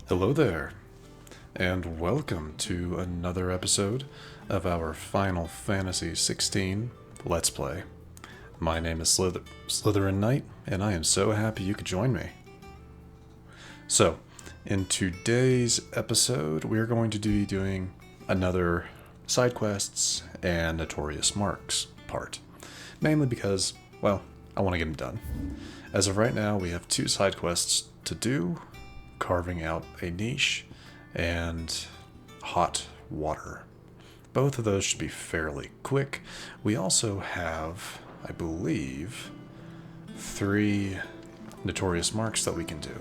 Hello there, and welcome to another episode of our Final Fantasy 16 Let's Play. My name is SlytherinKnight, and I am so happy you could join me. So, in today's episode, we're going to be doing another Sidequests and Notorious Marks part. Mainly because, well, I want to get them done. As of right now, we have 2 Sidequests to do: carving out a niche and hot water. Both of those should be fairly quick. We also have, I believe, 3 Notorious Marks that we can do.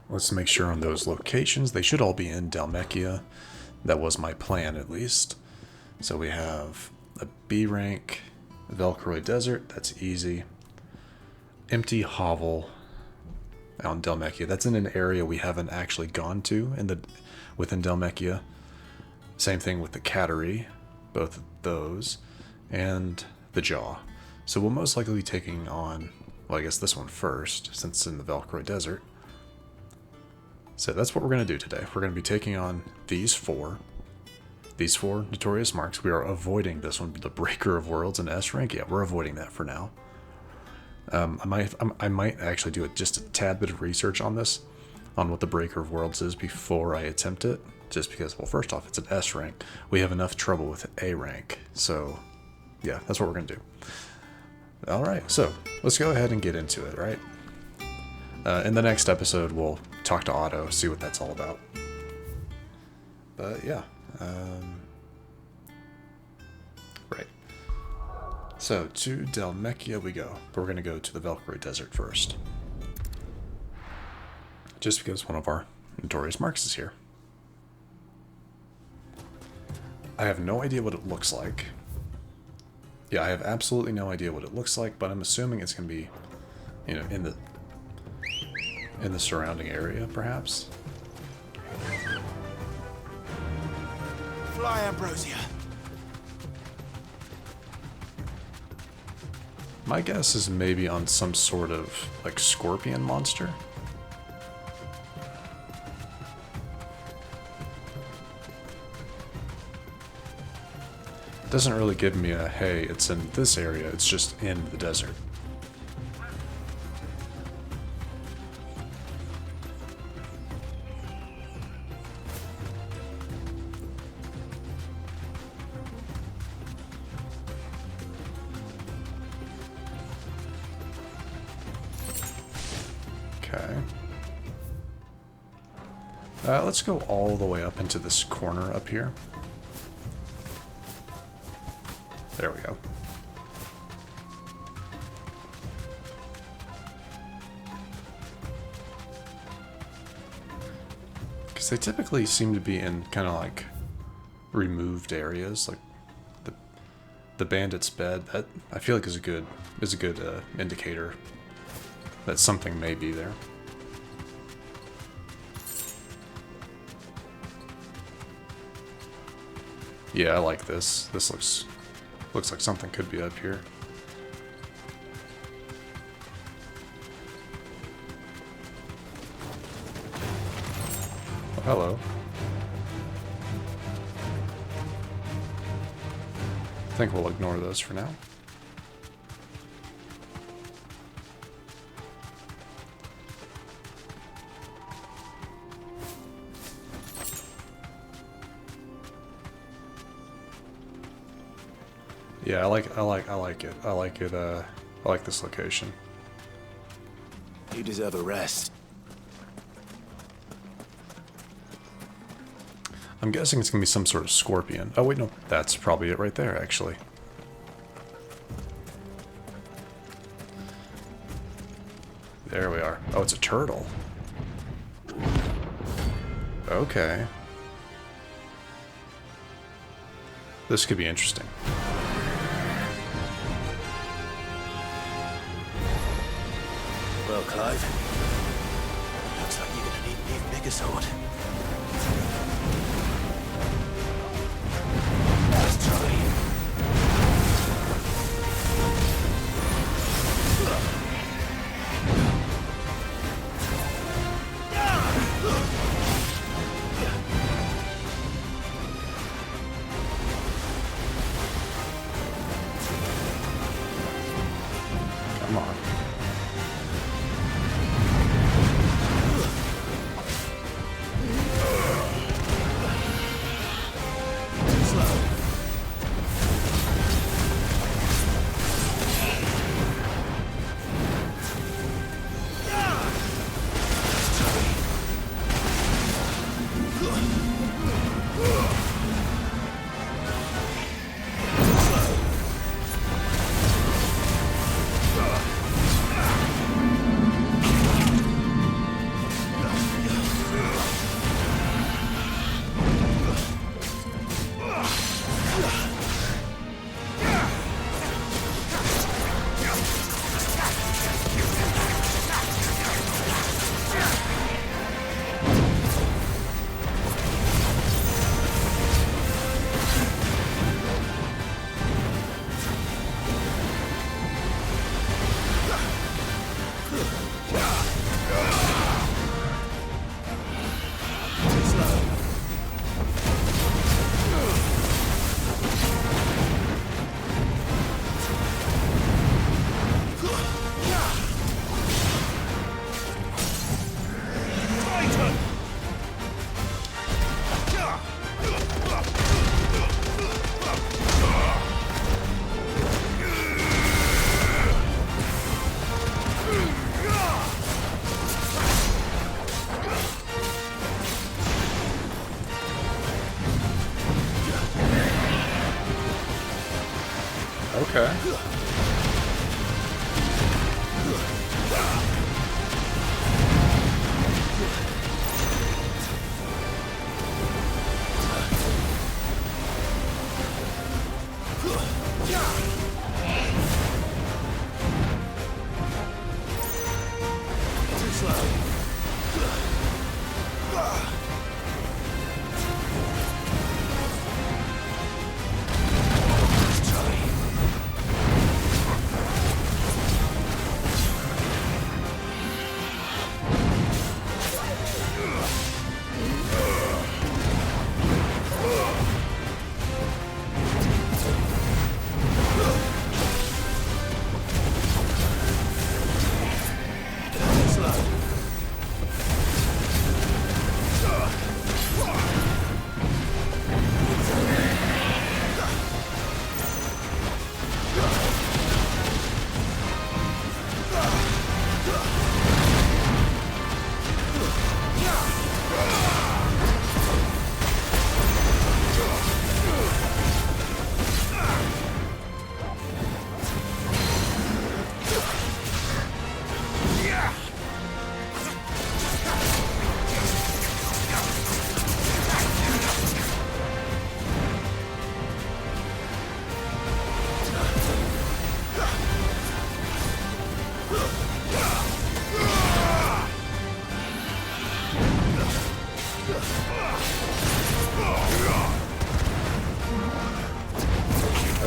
Let's make sure on those locations. They should all be in Dhalmekia. That was my plan, at least. So we have a B rank, Velcroy Desert, that's easy. Empty Hovel on Dhalmekia. That's in an area we haven't actually gone to within Dhalmekia. Same thing with the Cattery, both of those, and the Jaw. So we'll most likely be taking on, well, I guess this one first, since it's in the Velcroy Desert. So that's what we're going to do today. We're going to be taking on these four Notorious Marks. We are avoiding this one, the Breaker of Worlds and S rank. Yeah, we're avoiding that for now. I might actually do just a tad bit of research on this, on what the Breaker of Worlds is before I attempt it. Just because, well, first off, it's an S rank. We have enough trouble with A rank. So, yeah, that's what we're going to do. Alright, so let's go ahead and get into it, right? In the next episode, we'll talk to Otto, see what that's all about. But, yeah. Right. So, to Dhalmekia we go. But we're going to go to the Velcroy Desert first. Just because one of our Notorious Marks is here. I have no idea what it looks like. Yeah, I have absolutely no idea what it looks like, but I'm assuming it's going to be, you know, in the surrounding area, perhaps. Fly, Ambrosia. My guess is maybe on some sort of, like, scorpion monster. It doesn't really give me a, hey, it's in this area, it's just in the desert. Okay. Let's go all the way up into this corner up here. There we go. Because they typically seem to be in kind of like removed areas, like the bandit's bed. That I feel like is a good indicator that something may be there. Yeah, I like this. This looks like something could be up here. Oh, hello. I think we'll ignore those for now. Yeah, I like it. I like this location. You deserve a rest. I'm guessing it's gonna be some sort of scorpion. Oh wait, no, that's probably it right there, actually. There we are. Oh, it's a turtle. Okay. This could be interesting. Well, Clive, looks like you're gonna need an even bigger sword. Let's try. Okay.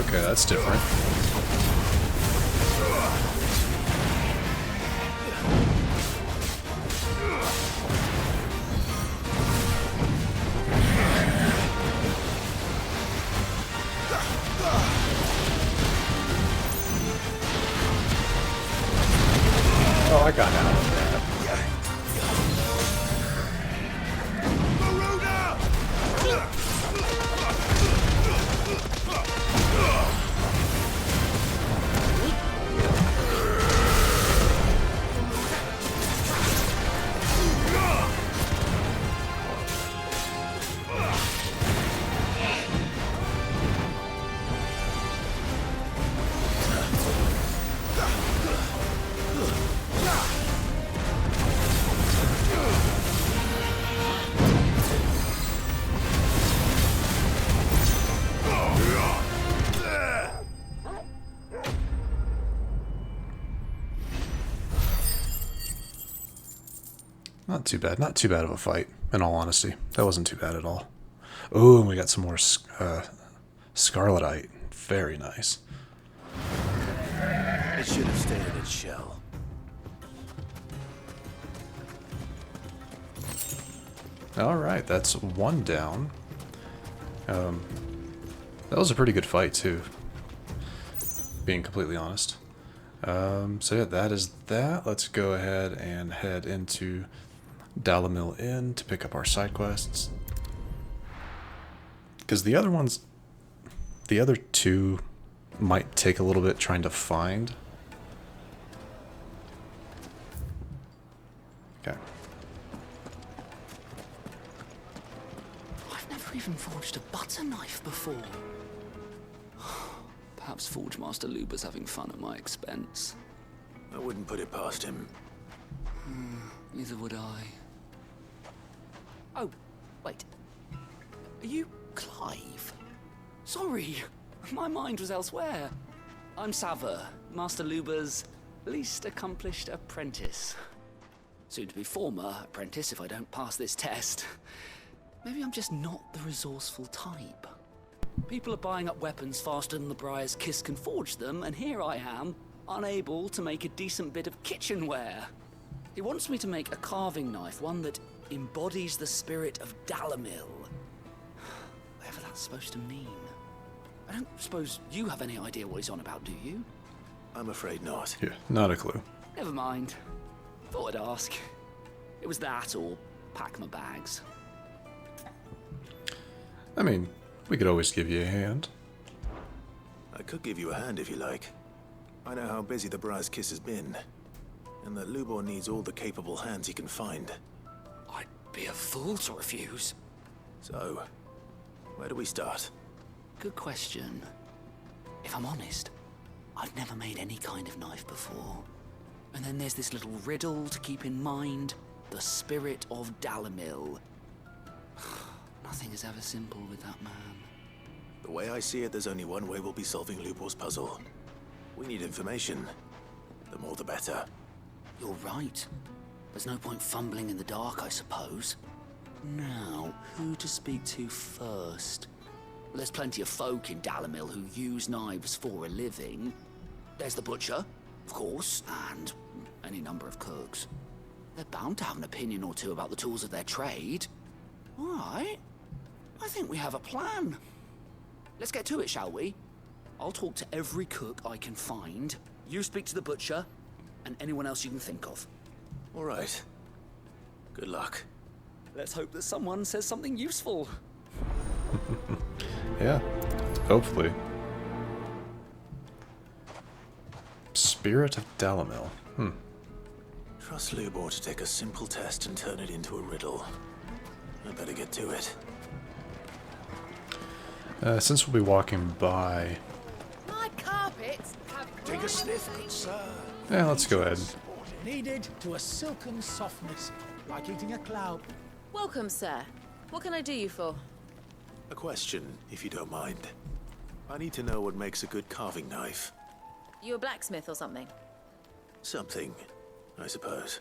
Okay, that's different. Oh, I got out of that. Not too bad. Not too bad of a fight, in all honesty. That wasn't too bad at all. Oh, and we got some more Scarletite. Very nice. It should have stayed in its shell. Alright, that's one down. That was a pretty good fight, too. Being completely honest. So yeah, that is that. Let's go ahead and head into Dalamil Inn to pick up our side quests. Because the other ones, the other two might take a little bit trying to find. Okay. I've never even forged a butter knife before. Perhaps Forgemaster Luber's having fun at my expense. I wouldn't put it past him. Neither would I. Oh, wait. Are you Clive? Sorry, my mind was elsewhere. I'm Sava, Master Luber's least accomplished apprentice. Soon to be former apprentice if I don't pass this test. Maybe I'm just not the resourceful type. People are buying up weapons faster than the Briar's Kiss can forge them, and here I am, unable to make a decent bit of kitchenware. He wants me to make a carving knife, one that embodies the spirit of Dalamil. Whatever that's supposed to mean. I don't suppose you have any idea what he's on about, do you? I'm afraid not. Yeah, not a clue. Never mind. Thought I'd ask. It was that, or pack my bags. I mean, we could always give you a hand. I could give you a hand if you like. I know how busy the Briar's Kiss has been, and that Lubor needs all the capable hands he can find. I'd be a fool to refuse. So, where do we start? Good question. If I'm honest, I've never made any kind of knife before. And then there's this little riddle to keep in mind. The spirit of Dalamil. Nothing is ever simple with that man. The way I see it, there's only one way we'll be solving Lubor's puzzle. We need information. The more the better. You're right. There's no point fumbling in the dark, I suppose. Now, who to speak to first? There's plenty of folk in Dalamil who use knives for a living. There's the butcher, of course, and any number of cooks. They're bound to have an opinion or two about the tools of their trade. All right. I think we have a plan. Let's get to it, shall we? I'll talk to every cook I can find. You speak to the butcher, and anyone else you can think of. All right. Good luck. Let's hope that someone says something useful. Yeah, hopefully. Spirit of Dalamil. Trust Lubor to take a simple test and turn it into a riddle. I better get to it. Since we'll be walking by... My carpets have Take a sniff, good sir. Yeah, let's go ahead. Kneaded to a silken softness, like eating a cloud. Welcome, sir. What can I do you for? A question, if you don't mind. I need to know what makes a good carving knife. You a blacksmith or something? Something, I suppose.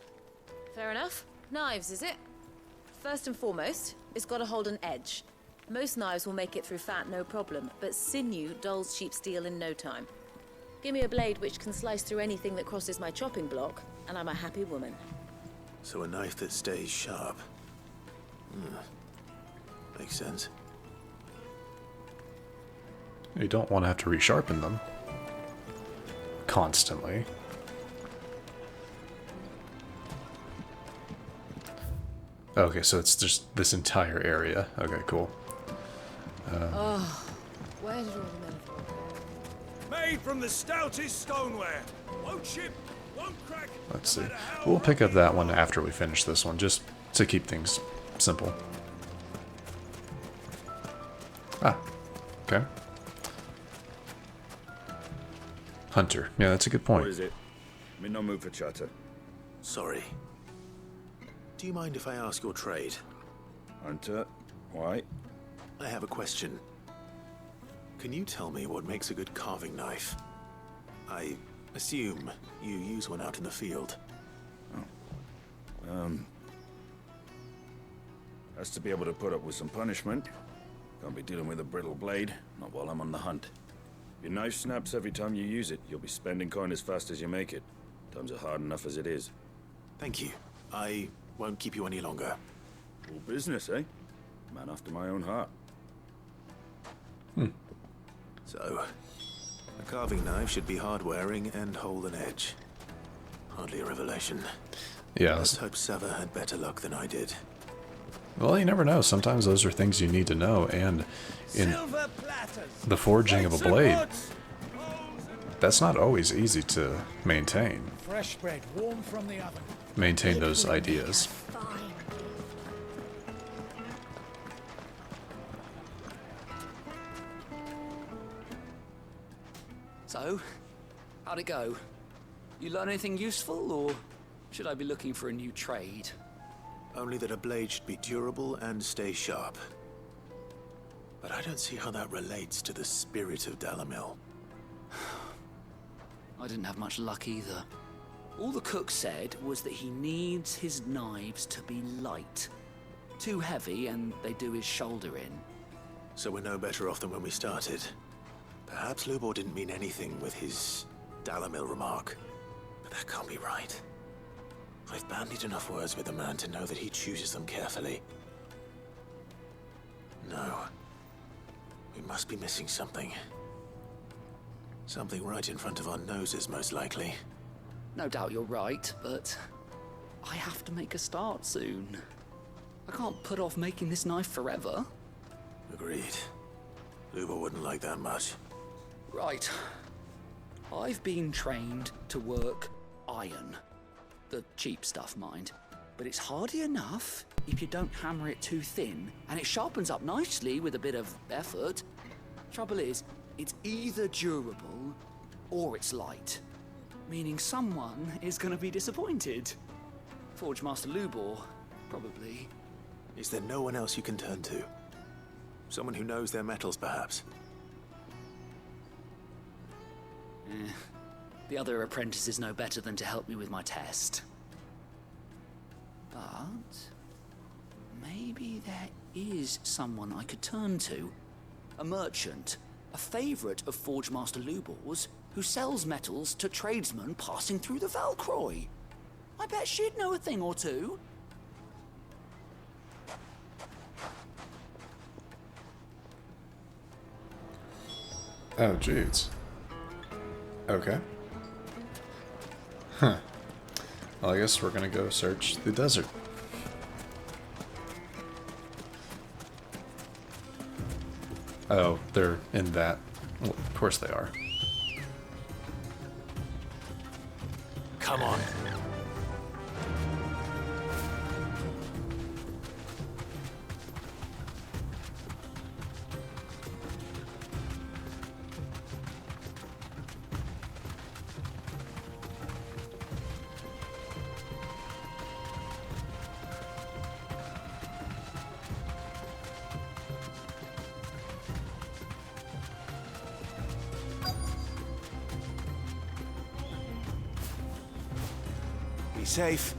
Fair enough. Knives, is it? First and foremost, it's got to hold an edge. Most knives will make it through fat, no problem, but sinew dulls cheap steel in no time. Give me a blade which can slice through anything that crosses my chopping block, and I'm a happy woman. So a knife that stays sharp. Makes sense. You don't want to have to resharpen them. Constantly. Okay, so it's just this entire area. Okay, cool. Where did all the metaphor go? Made from the stoutest stoneware. Won't chip, won't crack. Let's see. We'll pick up that one after we finish this one, just to keep things simple. Ah, okay. Hunter. Yeah, that's a good What point. is it? I'm in no mood for chatter. Sorry. Do you mind if I ask your trade? Hunter, why? I have a question. Can you tell me what makes a good carving knife? I assume you use one out in the field. Has to be able to put up with some punishment. Can't be dealing with a brittle blade, not while I'm on the hunt. If your knife snaps every time you use it, you'll be spending coin as fast as you make it. Times are hard enough as it is. Thank you. I won't keep you any longer. All business, eh? Man after my own heart. So, a carving knife should be hard-wearing and hold an edge. Hardly a revelation. Yeah. Let's hope Sava had better luck than I did. Well, you never know. Sometimes those are things you need to know, and in Silver platters. the forging of a blade, that's not always easy to maintain. Fresh bread, warm from the oven. Maintain those ideas. Fine. So, how'd it go? You learn anything useful, or should I be looking for a new trade? Only that a blade should be durable and stay sharp. But I don't see how that relates to the spirit of Dalamil. I didn't have much luck either. All the cook said was that he needs his knives to be light. Too heavy and they do his shoulder in. So we're no better off than when we started. Perhaps Lubor didn't mean anything with his Dalamil remark. But that can't be right. I've bandied enough words with the man to know that he chooses them carefully. No. We must be missing something. Something right in front of our noses, most likely. No doubt you're right, but I have to make a start soon. I can't put off making this knife forever. Agreed. Lubo wouldn't like that much. Right. I've been trained to work iron. The cheap stuff, mind. But it's hardy enough if you don't hammer it too thin, and it sharpens up nicely with a bit of effort. Trouble is, it's either durable or it's light. Meaning someone is gonna be disappointed. Forge Master Lubor, probably. Is there no one else you can turn to? Someone who knows their metals, perhaps? The other apprentices know better than to help me with my test. But maybe there is someone I could turn to. A merchant, a favorite of Forge Master Lubor's, who sells metals to tradesmen passing through the Valcroy. I bet she'd know a thing or two. Oh, jeez. Okay. Huh. Well, I guess we're gonna go search the desert. Oh, they're in that. Well, of course they are. Come on. Be safe.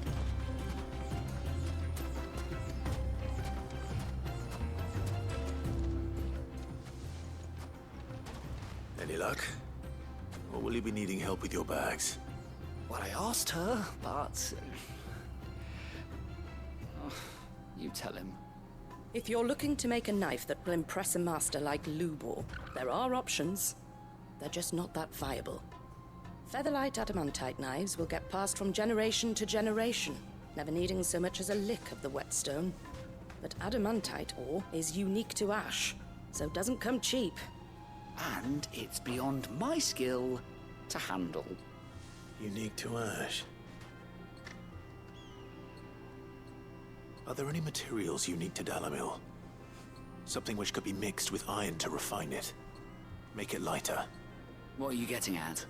Any luck? Or will you be needing help with your bags? Well, I asked her, but... Oh, you tell him. If you're looking to make a knife that will impress a master like Lubor, there are options. They're just not that viable. Featherlight adamantite knives will get passed from generation to generation, never needing so much as a lick of the whetstone. But adamantite ore is unique to ash, so doesn't come cheap. And it's beyond my skill to handle. Unique to ash. Are there any materials unique to Dalamil? Something which could be mixed with iron to refine it. Make it lighter. What are you getting at?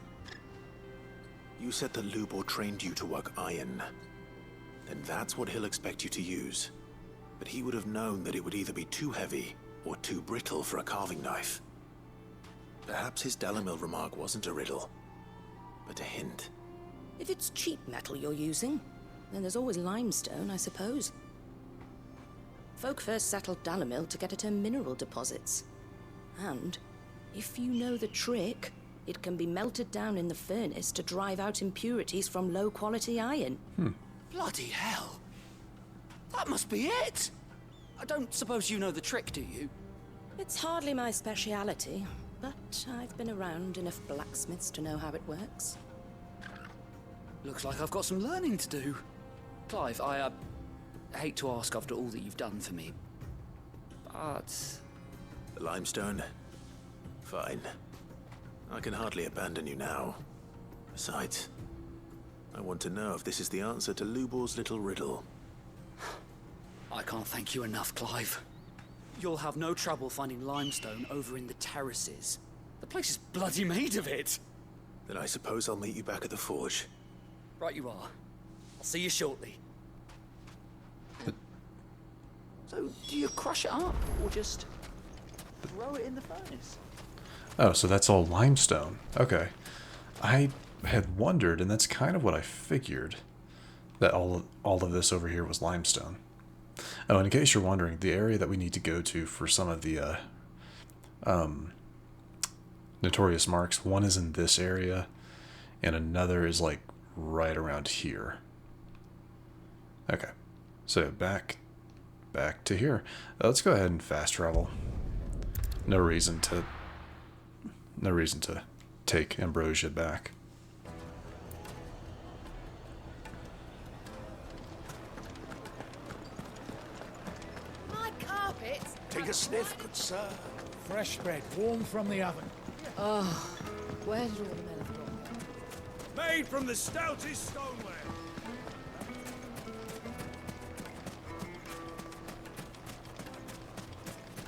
You said that Lubor trained you to work iron. Then that's what he'll expect you to use. But he would have known that it would either be too heavy or too brittle for a carving knife. Perhaps his Dalamil remark wasn't a riddle, but a hint. If it's cheap metal you're using, then there's always limestone, I suppose. Folk first settled Dalamil to get at her mineral deposits. And, if you know the trick, it can be melted down in the furnace to drive out impurities from low-quality iron. Bloody hell! That must be it! I don't suppose you know the trick, do you? It's hardly my speciality, but I've been around enough blacksmiths to know how it works. Looks like I've got some learning to do. Clive, I hate to ask after all that you've done for me, but... The limestone? Fine. I can hardly abandon you now. Besides, I want to know if this is the answer to Lubor's little riddle. I can't thank you enough, Clive. You'll have no trouble finding limestone over in the terraces. The place is bloody made of it. Then I suppose I'll meet you back at the forge. Right you are. I'll see you shortly. So, do you crush it up, or just throw it in the furnace? Oh, so that's all limestone. Okay. I had wondered, and that's kind of what I figured, that all of this over here was limestone. Oh, and in case you're wondering, the area that we need to go to for some of the Notorious marks, one is in this area, and another is like right around here. Okay, so back to here. Let's go ahead and fast travel. No reason to take Ambrosia back. Take a sniff, good sir. Fresh bread, warm from the oven. Oh, where did all the men have gone? Made from the stoutest stoneware.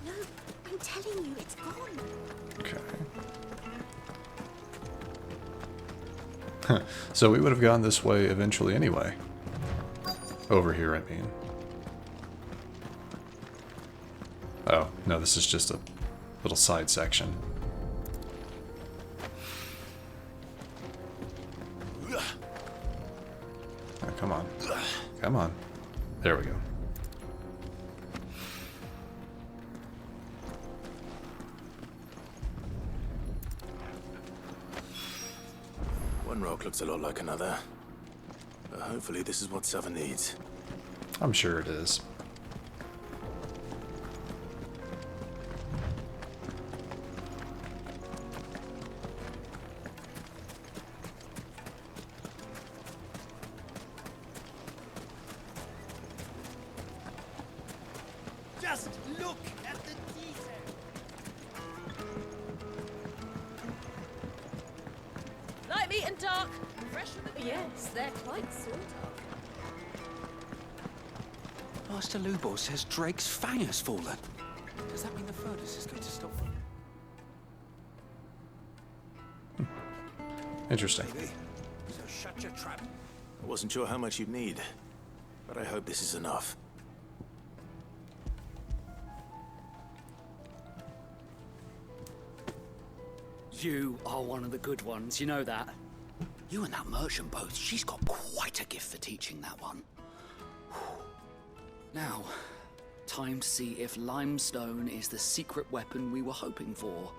No, I'm telling you, it's gone. Okay. So we would have gone this way eventually anyway. Over here, I mean. Oh, no, this is just a little side section. Oh, come on. Come on. There we go. One rock looks a lot like another. But hopefully this is what Sava needs. I'm sure it is. Just look at the detail. Light meat and dark. Fresh from the... Yes, they're quite sought after. Master Lubor says Drake's fang has fallen. Does that mean the furnace is going to stop? Interesting. So shut your trap. I wasn't sure how much you'd need, but I hope this is enough. You are one of the good ones, you know that. You and that merchant both, she's got quite a gift for teaching that one. Now, time to see if limestone is the secret weapon we were hoping for.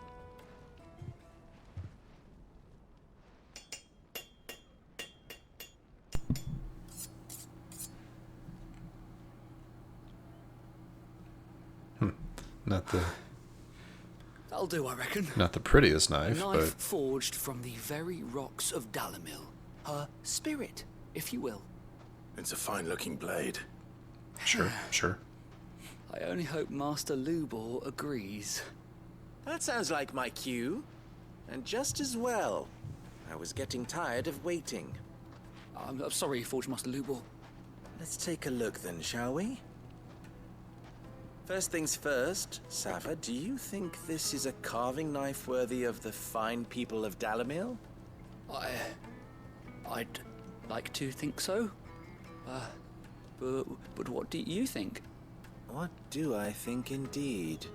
Not the That'll do, I reckon. not the prettiest A knife, knife but forged from the very rocks of Dalamil. Her spirit, if you will. It's a fine-looking blade. sure, sure. I only hope Master Lubor agrees. That sounds like my cue. And just as well. I was getting tired of waiting. I'm sorry, Forge Master Lubor. Let's take a look then, shall we? First things first, Sava, do you think this is a carving knife worthy of the fine people of Dalamil? I'd like to think so. But what do you think? What do I think indeed?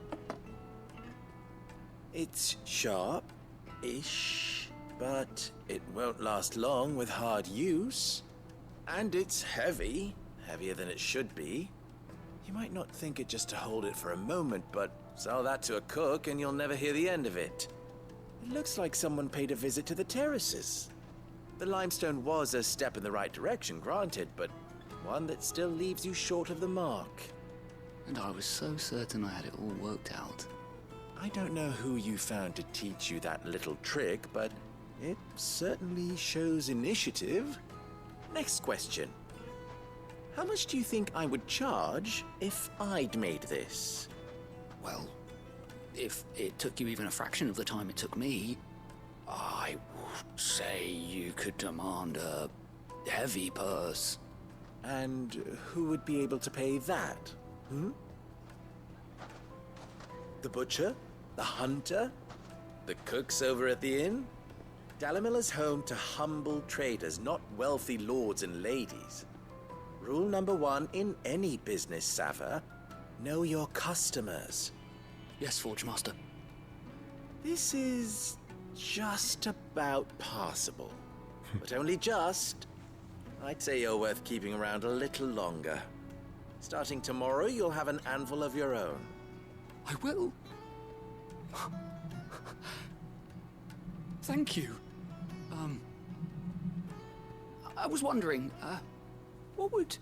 It's sharp-ish, but it won't last long with hard use. And it's heavy, heavier than it should be. You might not think it just to hold it for a moment, but sell that to a cook and you'll never hear the end of it. It looks like someone paid a visit to the terraces. The limestone was a step in the right direction, granted, but one that still leaves you short of the mark. And I was so certain I had it all worked out. I don't know who you found to teach you that little trick, but it certainly shows initiative. Next question. How much do you think I would charge if I'd made this? Well, if it took you even a fraction of the time it took me, I would say you could demand a heavy purse. And who would be able to pay that? The butcher? The hunter? The cooks over at the inn? Dalamil is home to humble traders, not wealthy lords and ladies. Rule number 1 in any business, Sava. Know your customers. Yes, Forge Master. This is just about passable. But only just. I'd say you're worth keeping around a little longer. Starting tomorrow, you'll have an anvil of your own. I will. Thank you. I was wondering, what would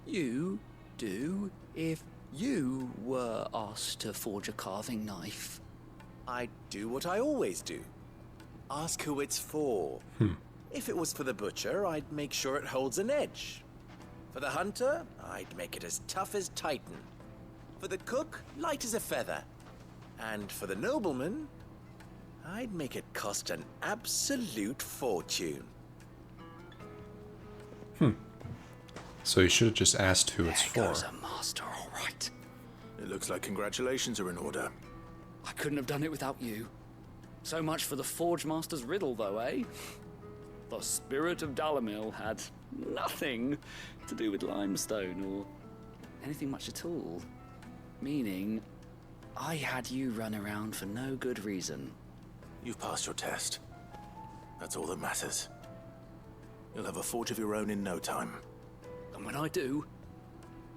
you do if you were asked to forge a carving knife? I'd do what I always do. Ask who it's for. If it was for the butcher, I'd make sure it holds an edge. For the hunter, I'd make it as tough as Titan. For the cook, light as a feather. And for the nobleman, I'd make it cost an absolute fortune. So you should have just asked who it's There for. goes a master, all right. It looks like congratulations are in order. I couldn't have done it without you. So much for the Forge Master's riddle, though, eh? The spirit of Dalamil had nothing to do with limestone or anything much at all. Meaning, I had you run around for no good reason. You've passed your test. That's all that matters. You'll have a forge of your own in no time. And when I do,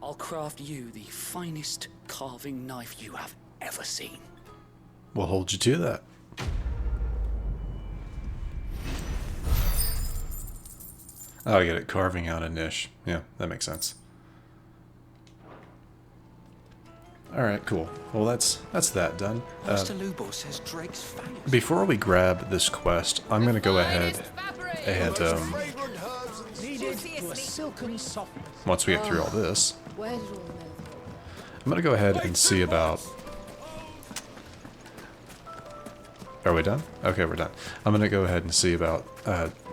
I'll craft you the finest carving knife you have ever seen. We'll hold you to that. Oh, I get it. Carving out a niche. Yeah, that makes sense. Alright, cool. Well, that's that done. Master Lubor says Drake's famous. Before we grab this quest, I'm going to go ahead and, Needed to a silken softness. once we get through all this, Where did all the men go? I'm going to go ahead and see about... Are we done? Okay, we're done. I'm going to go ahead and see about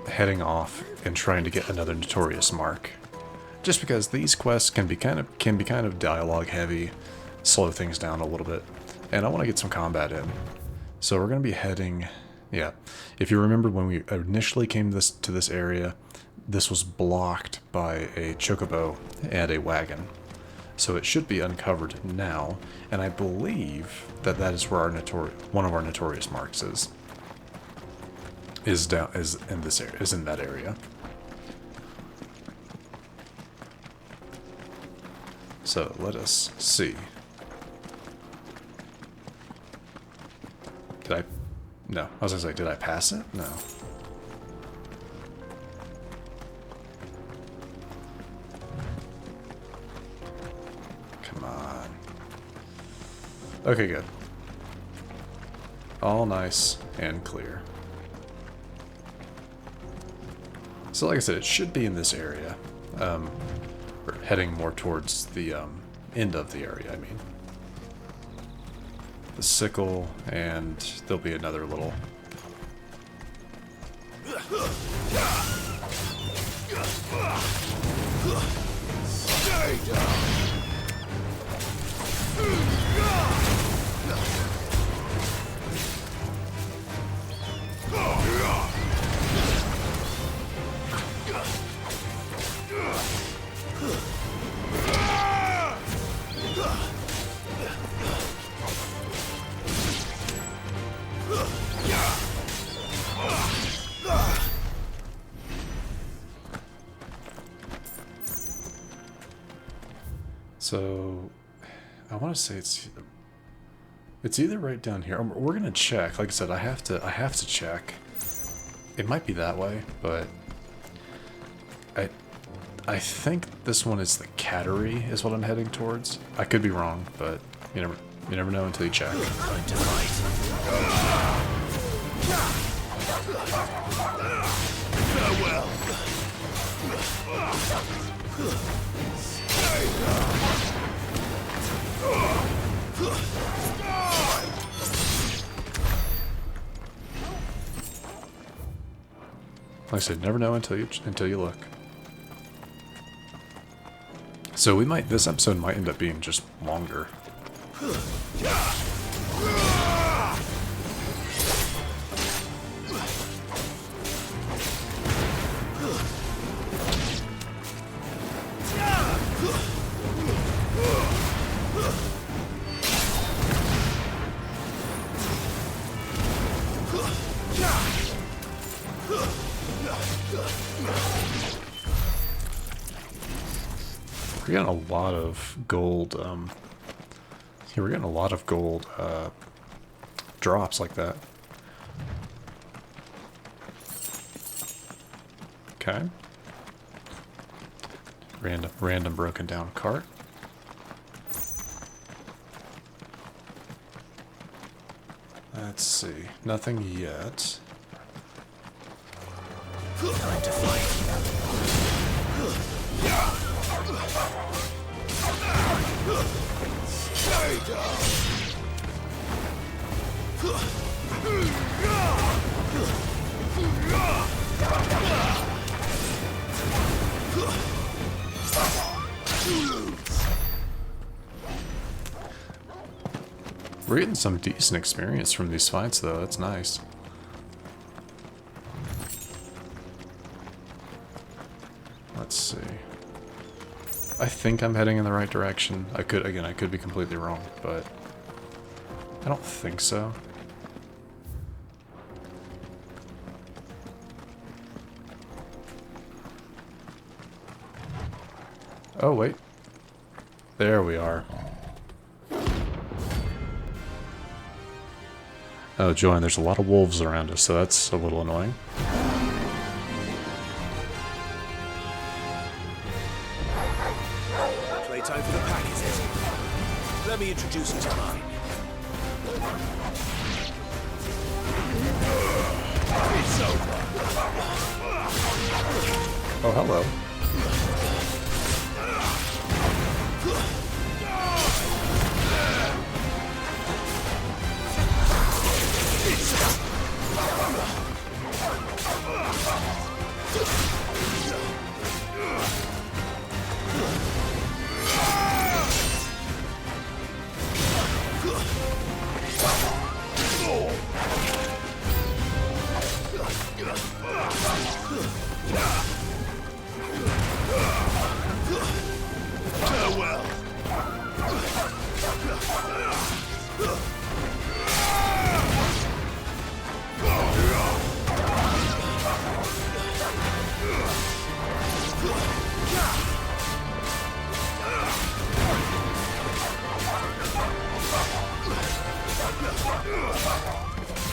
heading off and trying to get another Notorious mark. Just because these quests can be kind of dialogue heavy, slow things down a little bit, and I want to get some combat in. So we're going to be heading... Yeah, if you remember when we initially came to this area, this was blocked by a chocobo and a wagon. So it should be uncovered now, and I believe that that is where our one of our Notorious marks is. Is in this area, is in that area. So let us see. Did I? No, I was gonna say, did I pass it? No. Come on. Okay, good. All nice and clear. So like I said, it should be in this area. We're heading more towards the end of the area, I mean. The sickle, and there'll be another little... So, I want to say it's either right down here. We're gonna check. Like I said, I have to check. It might be that way, but I think this one is the Cattery is what I'm heading towards. I could be wrong, but you never know until you check. Farewell. Like I said, never know until you look. So this episode might end up being just longer. We're getting a lot of gold, we're getting a lot of gold, drops like that. Okay. Random broken down cart. Let's see. Nothing yet. Time to fight. We're getting some decent experience from these fights, though. That's nice. Let's see. I think I'm heading in the right direction. I could be completely wrong, but I don't think so. Oh, wait. There we are. Oh, joy, and there's a lot of wolves around us, so that's a little annoying. Playtime for the pack, is it? Let me introduce you to mine. It's over. Oh, hello.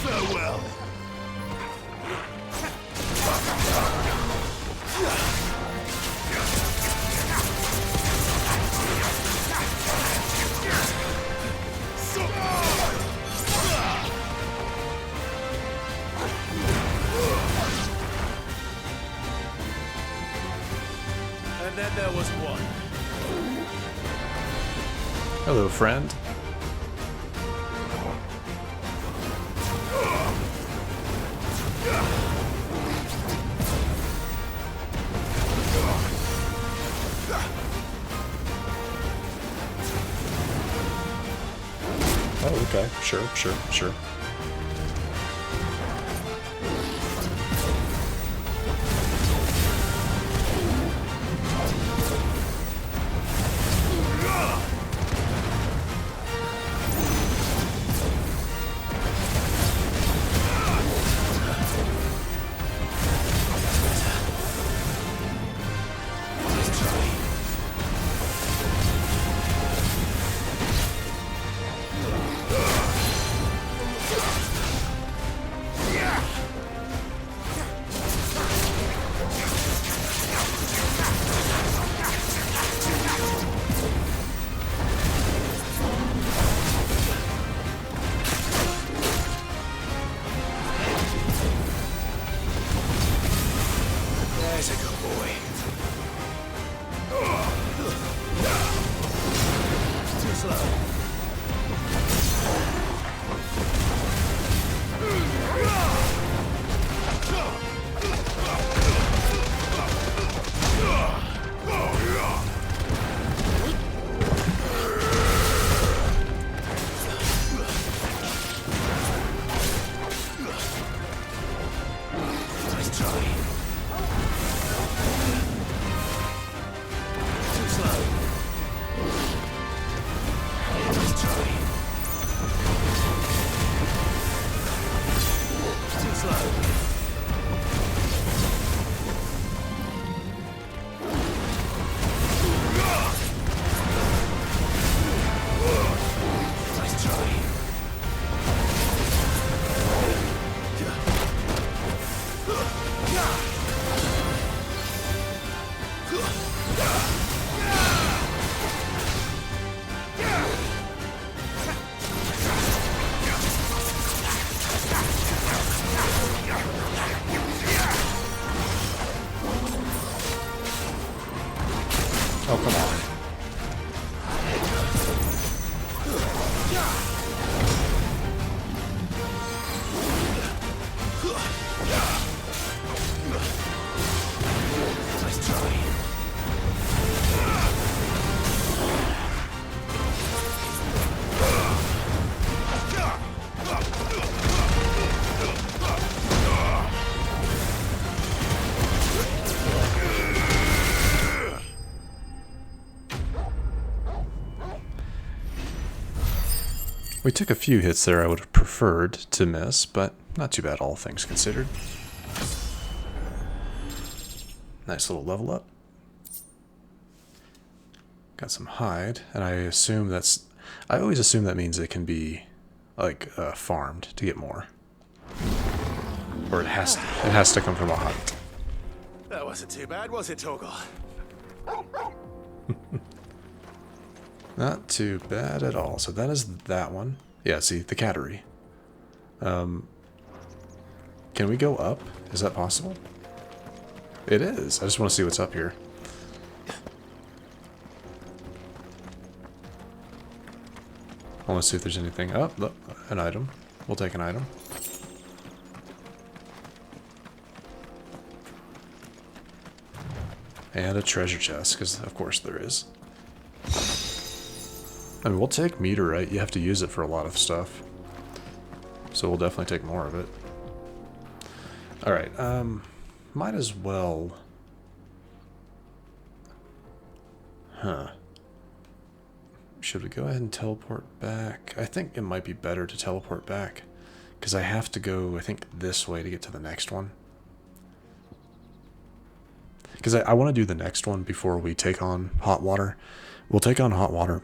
Farewell. And then there was one. Hello, friend. Oh, okay. Sure. We took a few hits there I would have preferred to miss, but not too bad, all things considered. Nice little level up. Got some hide, and I assume that's... I always assume that means it can be, like, farmed to get more. Or it has to come from a hunt. That wasn't too bad, was it, Torgal? Not too bad at all. So that is that one. Yeah, see, the cattery. Can we go up? Is that possible? It is. I just want to see what's up here. I want to see if there's anything. Oh, look, an item. We'll take an item. And a treasure chest, because of course there is. I mean, we'll take meteorite. You have to use it for a lot of stuff. So we'll definitely take more of it. Alright, might as well... Huh. Should we go ahead and teleport back? I think it might be better to teleport back. Because I have to go, I think, this way to get to the next one. Because I want to do the next one before we take on hot water. We'll take on hot water,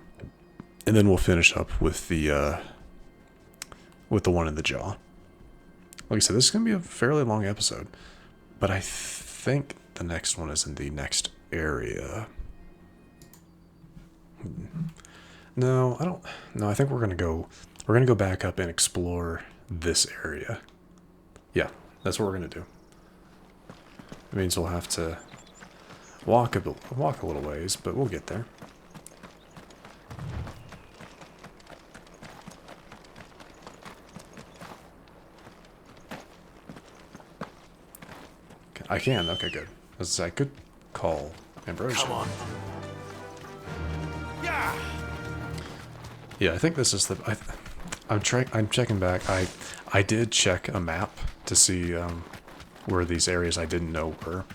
and then we'll finish up with the one in the jaw. Like I said, this is going to be a fairly long episode, but I think the next one is in the next area. No, I don't. No, I think we're gonna go back up and explore this area. Yeah, that's what we're gonna do. It means we'll have to walk a little ways, but we'll get there. I can. Okay, good. I could call Ambrosia. Come on. Yeah, I think this is the. I'm checking back. I did check a map to see where these areas I didn't know were,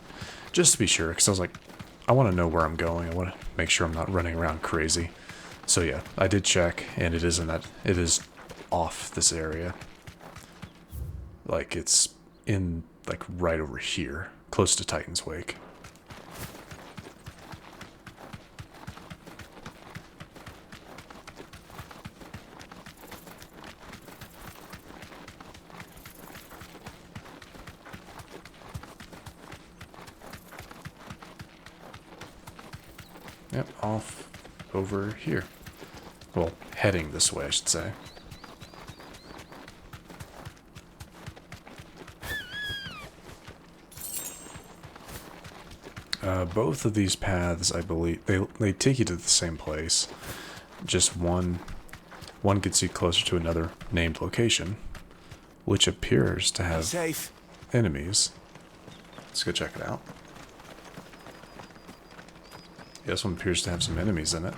just to be sure, because I was like, I want to know where I'm going. I want to make sure I'm not running around crazy. So yeah, I did check, and it is in that. It is off this area. Like it's in like right over here, close to Titan's Wake. Yep, off over here. Well, heading this way, I should say. Both of these paths, I believe, they take you to the same place. Just one gets you closer to another named location, which appears to have enemies. Let's go check it out. Yeah, this one appears to have some enemies in it.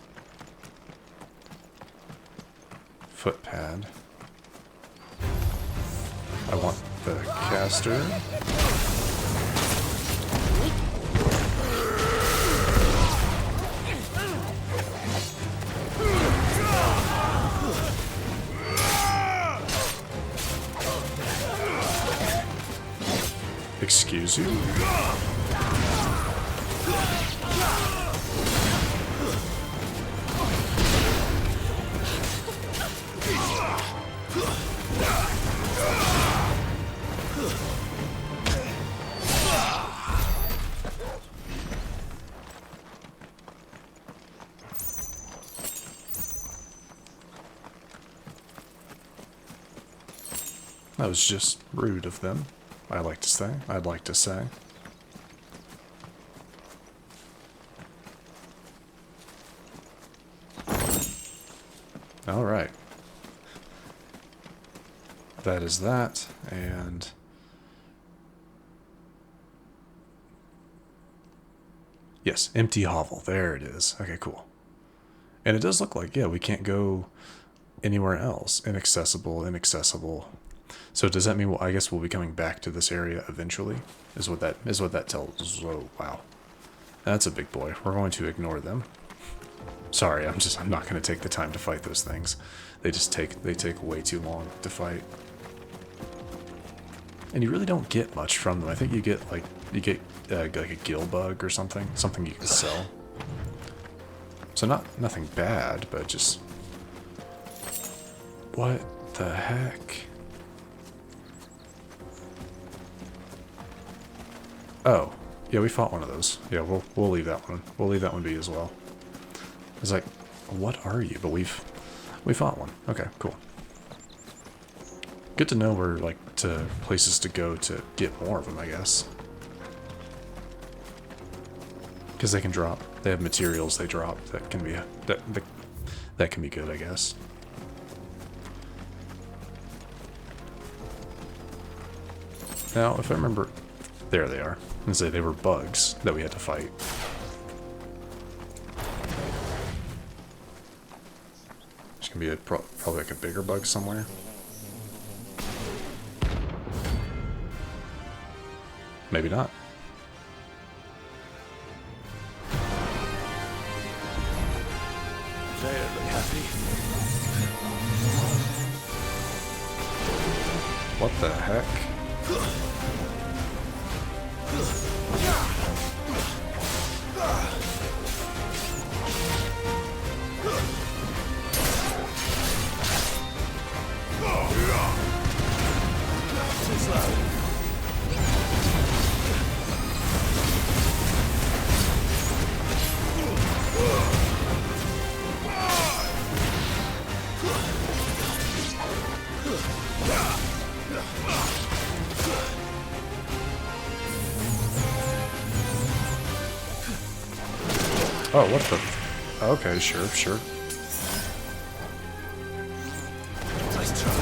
Footpad. I want the caster. Excuse you? That was just rude of them, I'd like to say. Alright. That is that, and... Yes, empty hovel. There it is. Okay, cool. And it does look like, yeah, we can't go anywhere else. Inaccessible. So does that mean, well, I guess we'll be coming back to this area eventually? Is what that tells. Oh, wow. That's a big boy. We're going to ignore them. Sorry, I'm not gonna take the time to fight those things. They take way too long to fight. And you really don't get much from them. I think you get like a gill bug or something you can sell. So nothing bad, but just what the heck? Oh, yeah, we fought one of those. Yeah, we'll leave that one. We'll leave that one be as well. It's like, what are you? But we fought one. Okay, cool. Good to know where like places to go to get more of them, I guess. Because they can drop. They have materials they drop that can be that can be good, I guess. Now, if I remember, there they are. I say they were bugs that we had to fight. There's gonna be probably like a bigger bug somewhere. Maybe not. They don't look happy. What the heck? Too slow. Oh, what the? Okay, sure. Nice try.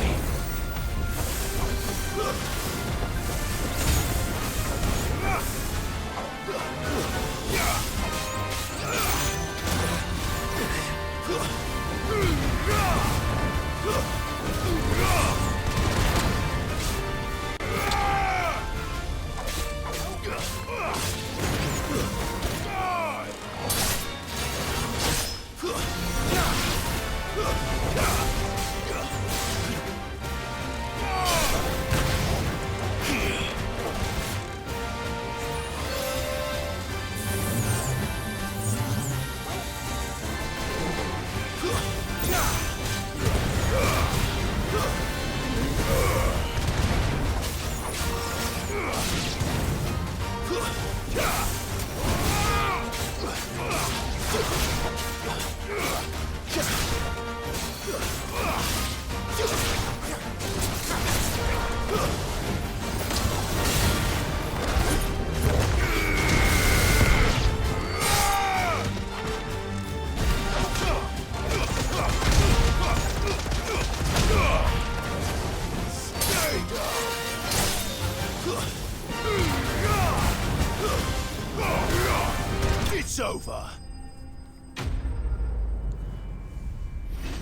It's over.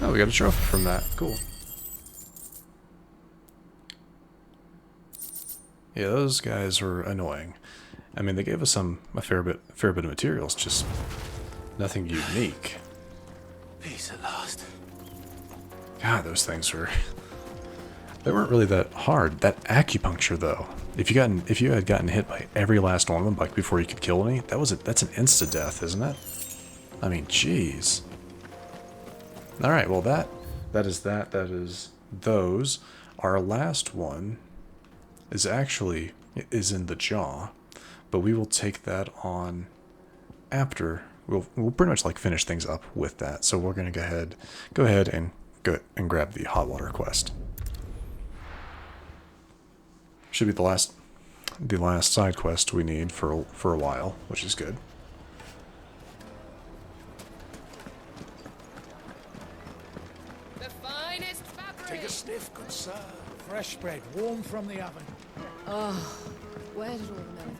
Oh, we got a trophy from that. Cool. Yeah, those guys were annoying. I mean, they gave us a fair bit of materials, just nothing unique. Peace at last. God, those things were. They weren't really that hard. That acupuncture, though, if you had gotten hit by every last one of them, like before you could kill any, that's an insta death, isn't it? I mean, jeez. All right, well that is those. Our last one is in the jaw, but we will take that on after. We'll pretty much like finish things up with that. So we're gonna go ahead and grab the hot water quest. Should be the last side quest we need for a while, which is good. The finest fabric. Take a sniff, good sir. Fresh bread, warm from the oven. Oh, where did all the men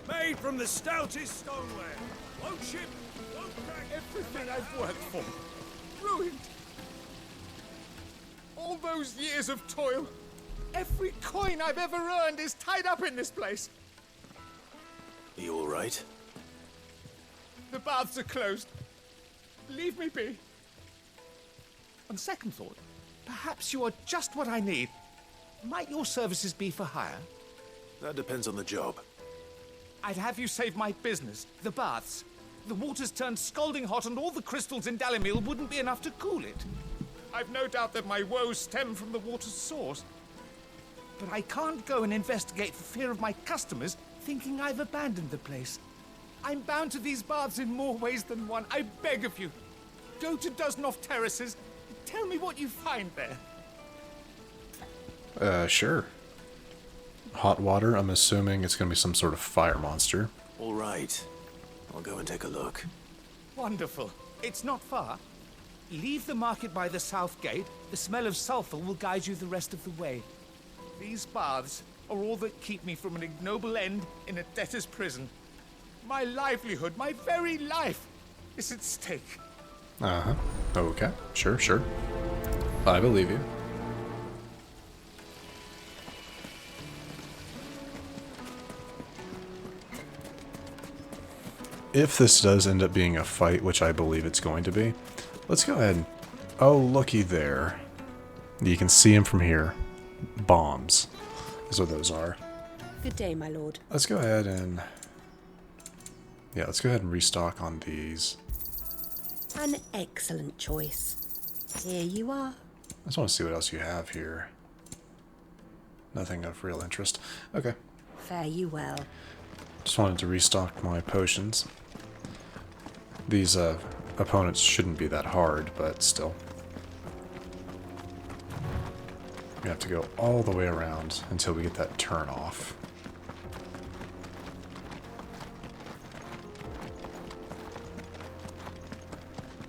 go? Made from the stoutest stoneware. Won't ship, won't crack. Everything I've worked for. Ruined. All those years of toil. Every coin I've ever earned is tied up in this place. Are you all right? The baths are closed. leave me be. On second thought, perhaps you are just what I need. Might your services be for hire? That depends on the job. I'd have you save my business, the baths. The water's turned scalding hot and all the crystals in Dalimil wouldn't be enough to cool it. I've no doubt that my woes stem from the water's source. But I can't go and investigate for fear of my customers thinking I've abandoned the place. I'm bound to these baths in more ways than one. I beg of you. Go to Dusnoff Terraces. Tell me what you find there. Sure. Hot water, I'm assuming it's gonna be some sort of fire monster. All right. I'll go and take a look. Wonderful. It's not far. Leave the market by the south gate. The smell of sulfur will guide you the rest of the way. These baths are all that keep me from an ignoble end in a debtor's prison. My livelihood, my very life, is at stake. Uh-huh. Okay. Sure, sure. I believe you. If this does end up being a fight, which I believe it's going to be, let's go ahead and... Oh, looky there. You can see him from here. Bombs is what those are. Good day, my lord. Let's go ahead and... Yeah, let's go ahead and restock on these. An excellent choice. Here you are. I just want to see what else you have here. Nothing of real interest. Okay. Fare you well. Just wanted to restock my potions. These opponents shouldn't be that hard, but still. We have to go all the way around until we get that turn off.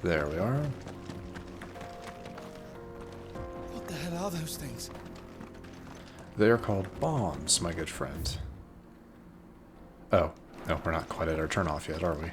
There we are. What the hell are those things? They are called bombs, my good friend. Oh, no, we're not quite at our turn off yet, are we?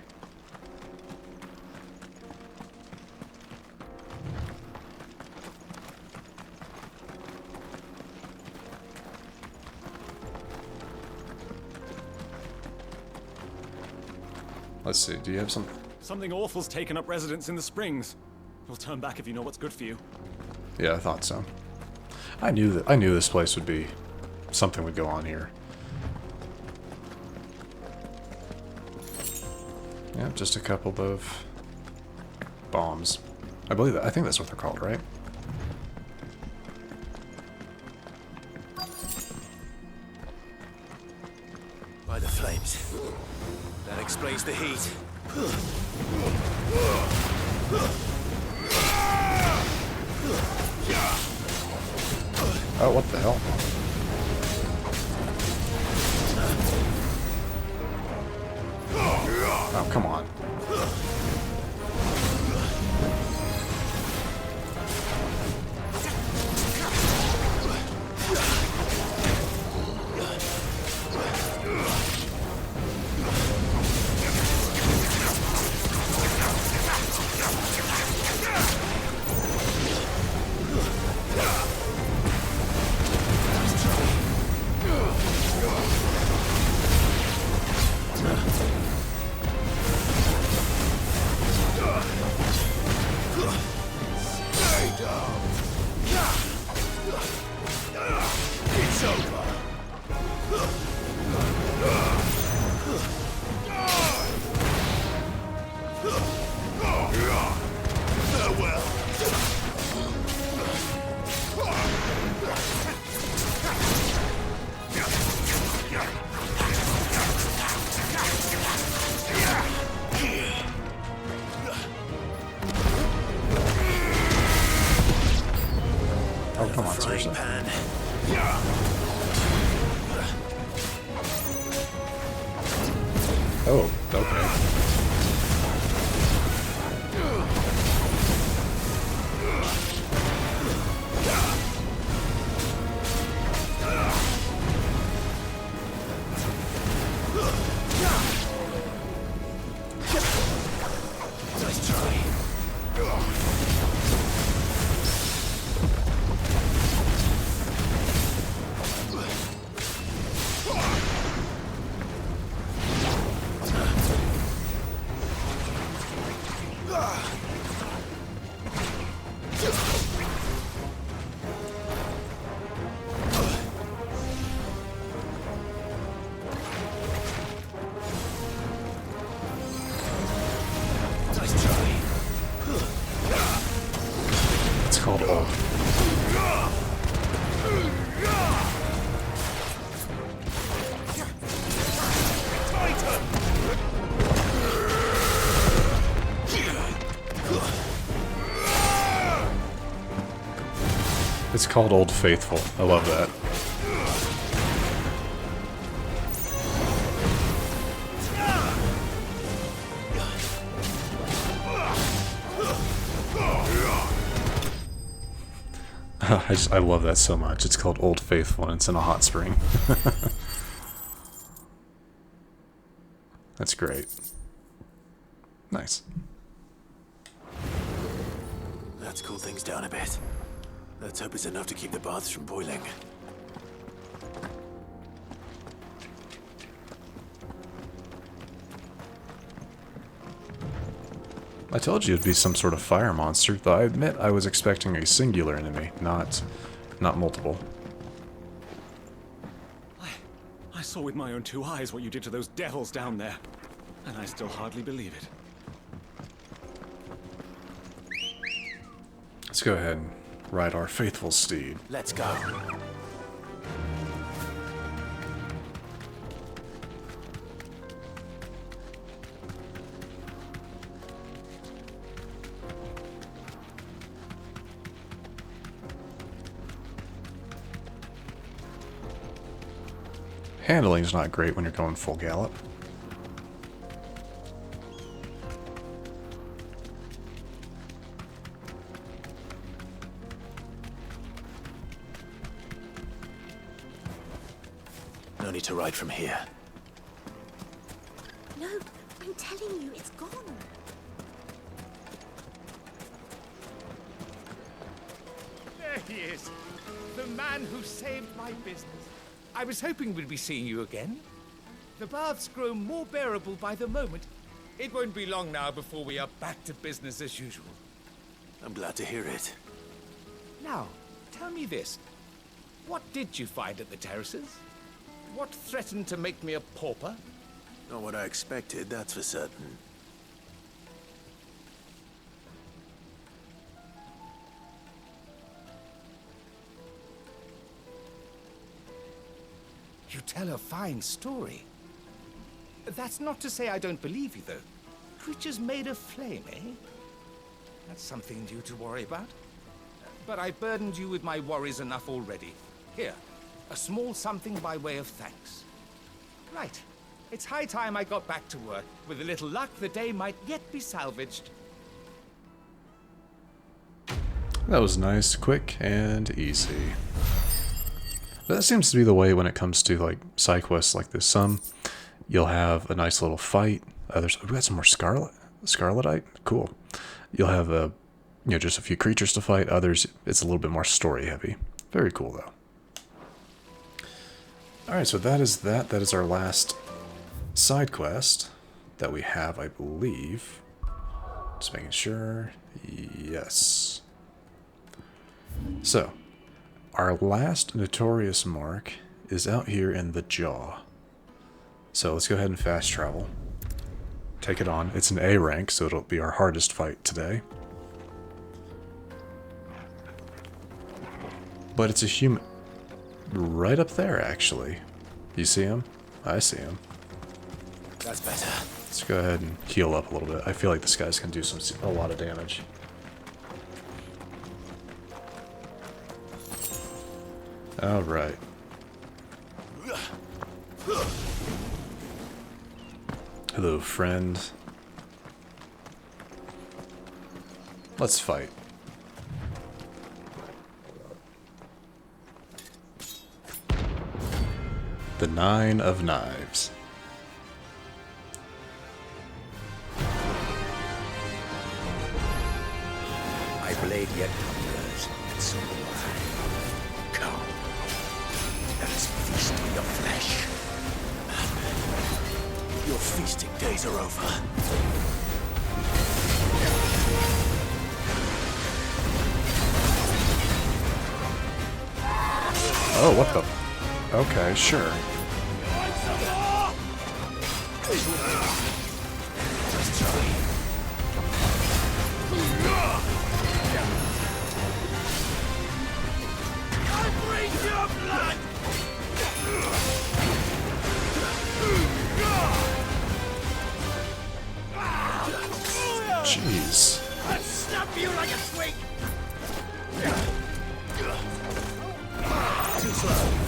Let's see, do you have some... Something awful's taken up residence in the springs. You'll turn back if you know what's good for you. Yeah, I thought so. I knew this place would be... Something would go on here. Yeah, just a couple of... bombs. I think that's what they're called, right? By the flames. That explains the heat. Oh, what the hell? Oh, come on. Oh, come on, seriously. Oh, okay. It's called Old. It's called Old Faithful. I love that. I love that so much. It's called Old Faithful and it's in a hot spring. That's great. Nice. Let's cool things down a bit. Let's hope it's enough to keep the baths from boiling. I told you it'd be some sort of fire monster, though I admit I was expecting a singular enemy, not multiple. I saw with my own 2 eyes what you did to those devils down there, and I still hardly believe it. Let's go ahead and ride our faithful steed. Let's go. Handling's not great when you're going full gallop. No need to ride from here. No, I'm telling you, it's gone. There he is. The man who saved my business. I was hoping we'd be seeing you again. The baths grow more bearable by the moment. It won't be long now before we are back to business as usual. I'm glad to hear it. Now, tell me this. What did you find at the terraces? What threatened to make me a pauper? Not what I expected, that's for certain. You tell a fine story. That's not to say I don't believe you, though. Creatures made of flame, eh? That's something new to worry about. But I burdened you with my worries enough already. Here, a small something by way of thanks. Right. It's high time I got back to work. With a little luck, the day might yet be salvaged. That was nice, quick, and easy. That seems to be the way when it comes to like side quests like this. Some you'll have a nice little fight. Others, we got some more scarletite. Cool. You'll have just a few creatures to fight. Others, it's a little bit more story heavy. Very cool though. All right, so that is that. That is our last side quest that we have, I believe. Just making sure. Yes. So, our last Notorious mark is out here in the Jaw. So let's go ahead and fast travel. Take it on. It's an A rank, so it'll be our hardest fight today. But it's a human... right up there, actually. You see him? I see him. That's better. Let's go ahead and heal up a little bit. I feel like this guy's gonna do a lot of damage. Alright. Hello, friend. Let's fight. The 9 of Knives. My blade yet hungers, and so do I. Come, let us feast on your flesh. Your feasting days are over. Oh, what the... Okay, sure. you like a twig! Too slow.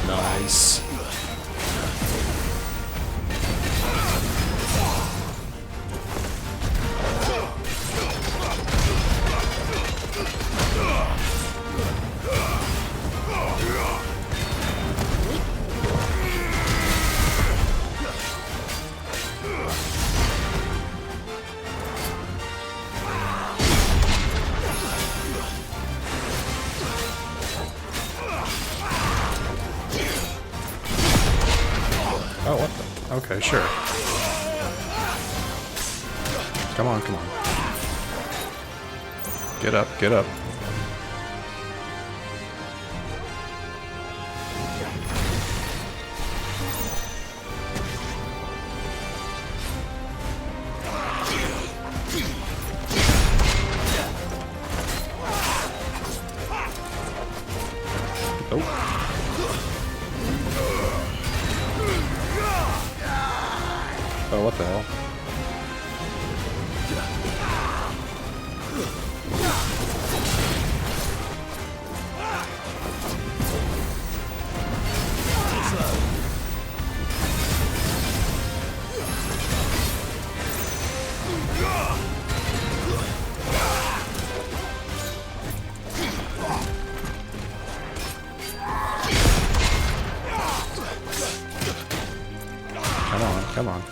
Nice. Oh, what the? Okay, sure. Come on, come on. Get up, get up. Oh. Oh, what the hell? Come on, come on.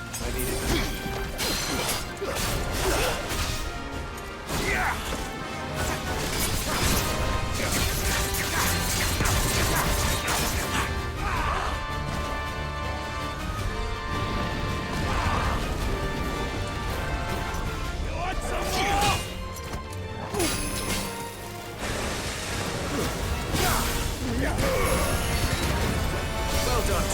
Well done.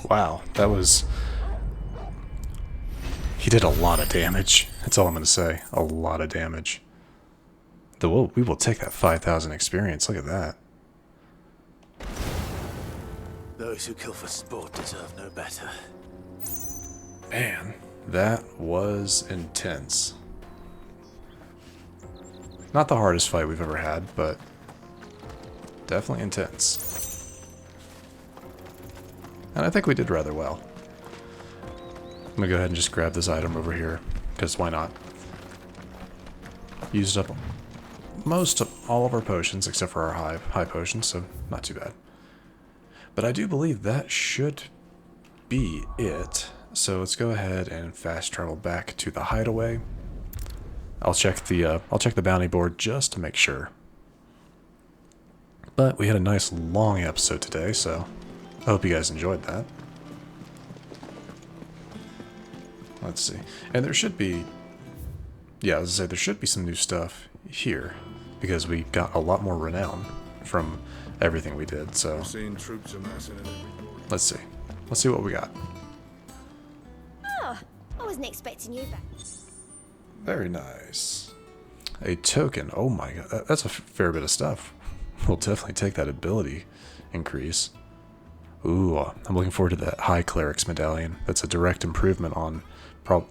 Wow, that was... He did a lot of damage. That's all I'm going to say. A lot of damage. Though we will take that 5,000 experience. Look at that. Those who kill for sport deserve no better. Man, that was intense. Not the hardest fight we've ever had, but definitely intense. And I think we did rather well. I'm gonna go ahead and just grab this item over here, because why not? Used up most of all of our potions, except for our high potions, so not too bad. But I do believe that should be it. So let's go ahead and fast travel back to the hideaway. I'll check the bounty board just to make sure. But we had a nice long episode today, so I hope you guys enjoyed that. Let's see. And there should be... Yeah, I was gonna say, there should be some new stuff here, because we got a lot more renown from everything we did, so... I've seen troops amassing in every corner. Let's see. Let's see what we got. I wasn't expecting you back. Very nice. A token. Oh my god, that's a fair bit of stuff. We'll definitely take that ability increase. Ooh, I'm looking forward to that High Cleric's Medallion. That's a direct improvement on,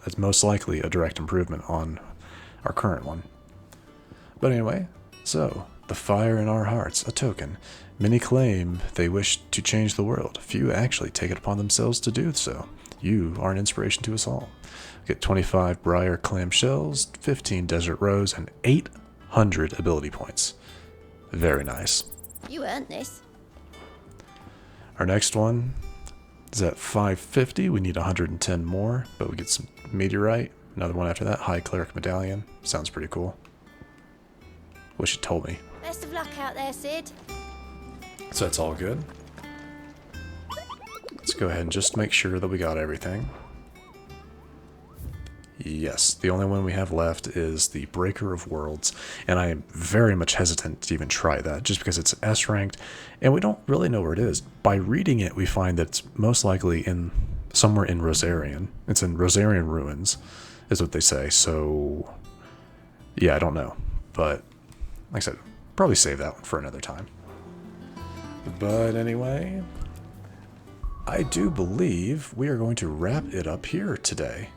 it's most likely a direct improvement on our current one. But anyway, so, the fire in our hearts, a token. Many claim they wish to change the world. Few actually take it upon themselves to do so. You are an inspiration to us all. Get 25 Briar Clam Shells, 15 Desert Rose, and 800 ability points. Very nice. You earned this. Our next one is at 550. We need 110 more, but we get some Meteorite. Another one after that, High Cleric Medallion. Sounds pretty cool. Wish it told me. Best of luck out there, Sid. So that's all good. Let's go ahead and just make sure that we got everything. Yes, the only one we have left is the Breaker of Worlds, and I am very much hesitant to even try that, just because it's S-ranked, and we don't really know where it is. By reading it, we find that it's most likely in somewhere in Rosarian. It's in Rosarian Ruins, is what they say, so yeah, I don't know. But, like I said, probably save that one for another time. But anyway, I do believe we are going to wrap it up here today.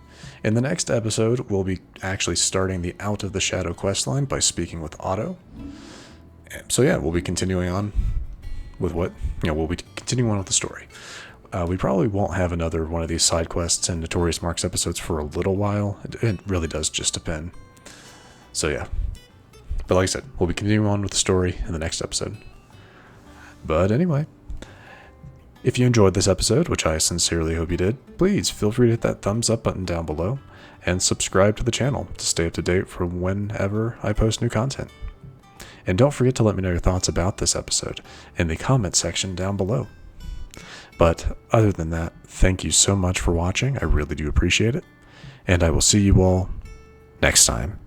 In the next episode, we'll be actually starting the Out of the Shadow questline by speaking with Otto. So yeah, we'll be continuing on with we'll be continuing on with the story. We probably won't have another one of these side quests and Notorious Marks episodes for a little while. It really does just depend. So yeah. But like I said, we'll be continuing on with the story in the next episode. But anyway, if you enjoyed this episode, which I sincerely hope you did, please feel free to hit that thumbs up button down below and subscribe to the channel to stay up to date for whenever I post new content. And don't forget to let me know your thoughts about this episode in the comment section down below. But other than that, thank you so much for watching. I really do appreciate it. And I will see you all next time.